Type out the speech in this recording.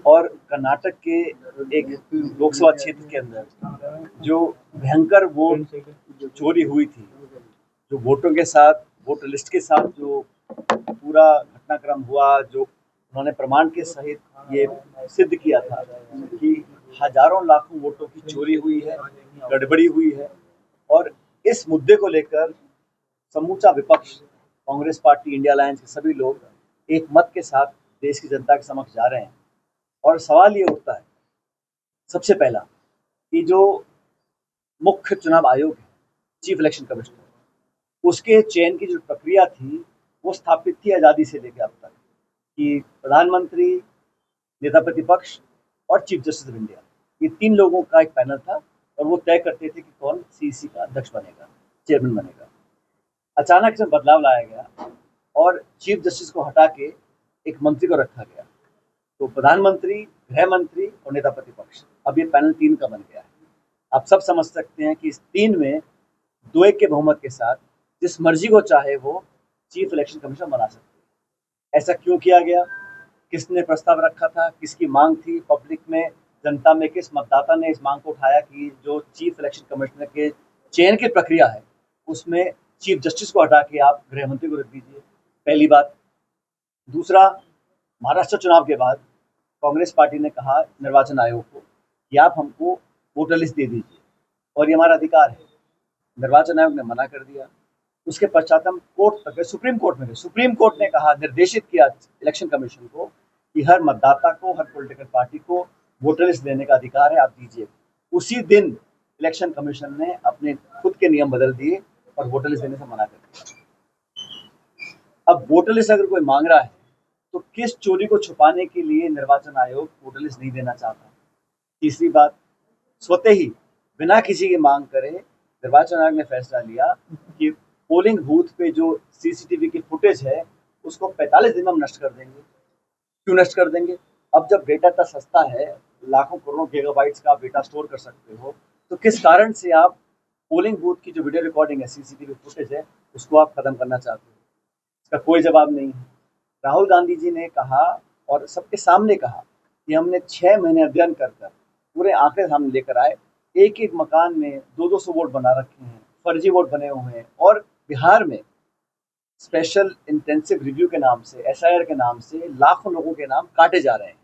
और कर्नाटक के एक लोकसभा क्षेत्र के अंदर जो भयंकर वोट जो चोरी हुई थी, जो वोटों के साथ, वोटर लिस्ट के साथ जो पूरा घटनाक्रम हुआ, जो उन्होंने प्रमाण के सहित ये सिद्ध किया था कि हजारों लाखों वोटों की चोरी हुई है, गड़बड़ी हुई है। और इस मुद्दे को लेकर समूचा विपक्ष, कांग्रेस पार्टी, इंडिया अलायंस के सभी लोग एक मत के साथ देश की जनता के समक्ष जा रहे हैं। और सवाल ये उठता है सबसे पहला कि जो मुख्य चुनाव आयोग है, चीफ इलेक्शन कमिश्नर, उसके चयन की जो प्रक्रिया थी वो स्थापित थी आज़ादी से लेकर अब तक कि प्रधानमंत्री, नेता प्रतिपक्ष और चीफ जस्टिस ऑफ इंडिया, ये 3 लोगों का एक पैनल था और वो तय करते थे कि कौन सीईसी का अध्यक्ष बनेगा, चेयरमैन बनेगा। अचानक इसमें बदलाव लाया गया और चीफ जस्टिस को हटा के एक मंत्री को रखा गया। तो प्रधानमंत्री, गृह मंत्री और नेता प्रतिपक्ष, अब ये पैनल 3 का बन गया है। आप सब समझ सकते हैं कि इस 3 में 2-1 के बहुमत के साथ जिस मर्जी को चाहे वो चीफ इलेक्शन कमिश्नर बना सकते हैं। ऐसा क्यों किया गया? किसने प्रस्ताव रखा था? किसकी मांग थी? पब्लिक में, जनता में किस मतदाता ने इस मांग को उठाया कि जो चीफ इलेक्शन कमिश्नर के चयन की प्रक्रिया है उसमें चीफ जस्टिस को हटा के आप गृह मंत्री को रख दीजिए? पहली बात। दूसरा, महाराष्ट्र चुनाव के बाद कांग्रेस पार्टी ने कहा निर्वाचन आयोग को कि आप हमको वोटर लिस्ट दे दीजिए और ये हमारा अधिकार है। निर्वाचन आयोग ने मना कर दिया। उसके पश्चात हम कोर्ट तक गए, सुप्रीम कोर्ट में गए। सुप्रीम कोर्ट ने कहा, निर्देशित किया इलेक्शन कमीशन को कि हर मतदाता को, हर पॉलिटिकल पार्टी को वोटर लिस्ट देने का अधिकार है, आप दीजिए। उसी दिन इलेक्शन कमीशन ने अपने खुद के नियम बदल दिए और वोटर लिस्ट देने से मना कर दिया। अब वोटर लिस्ट अगर कोई मांग रहा है तो किस चोरी को छुपाने के लिए निर्वाचन आयोग वोटर लिस्ट नहीं देना चाहता? तीसरी बात, स्वतः ही बिना किसी की मांग करे निर्वाचन आयोग ने फैसला लिया कि पोलिंग बूथ पे जो सीसीटीवी की फुटेज है उसको 45 दिन में हम नष्ट कर देंगे। क्यों नष्ट कर देंगे? अब जब डेटा इतना सस्ता है, लाखों करोड़ों गीगाबाइट्स का आप डेटा स्टोर कर सकते हो, तो किस कारण से आप पोलिंग बूथ की जो वीडियो रिकॉर्डिंग है, सीसीटीवी फुटेज है, उसको आप खत्म करना चाहते हो? इसका कोई जवाब नहीं है। राहुल गांधी जी ने कहा और सबके सामने कहा कि हमने 6 महीने अध्ययन कर पूरे आंकड़े सामने लेकर आए। एक-एक मकान में 200-200 वोट बना रखे हैं, फर्जी वोट बने हुए हैं और बिहार में स्पेशल इंटेंसिव रिव्यू के नाम से, एसआईआर के नाम से लाखों लोगों के नाम काटे जा रहे हैं।